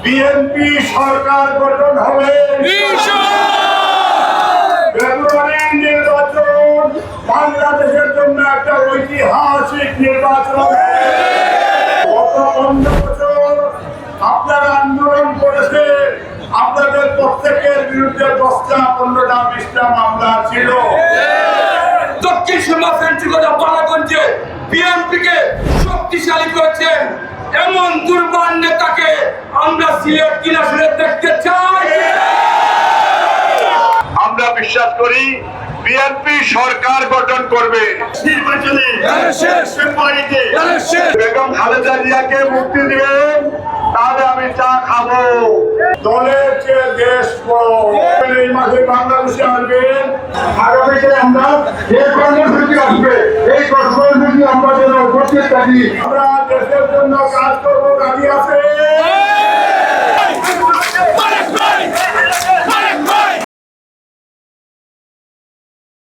BNP সরকার গঠন হবে। ফেব্রুয়ারির নির্বাচন বাংলাদেশের জন্য একটা ঐতিহাসিক নির্বাচন হবে। গত 15 বছর আপনারা আন্দোলন করেছে, আপনাদের প্রত্যেকের বিরুদ্ধে 10টা 15টা 20টা মামলা ছিল। দক্ষিণ সুরমা ফেন্ট্রিগোজা বালাগঞ্জে বিএনপিকে শক্তিশালী করেছেন এমন দুর্বল নেতাকে আমরা সিলেট কিলাসুরে দেখতে চাই। আমরা বিশ্বাস করি বিএনপি সরকার গঠন করবে। নির্বাচনে ফেব্রুয়ারিতে বেগম খালেদা জিয়াকে মুক্তি দিবেন, তাহলে আমি চা খাবো। দলের চেয়ে দেশ বড়। এই মাসে বাংলাদেশে আসবেন, আগামীতে আমরা যে কর্মসূচি আসবে এই কর্মসূচি আমরা যেন উপস্থিত থাকি। আমরা দেশের জন্য কাজ করবো, রাজি আছে।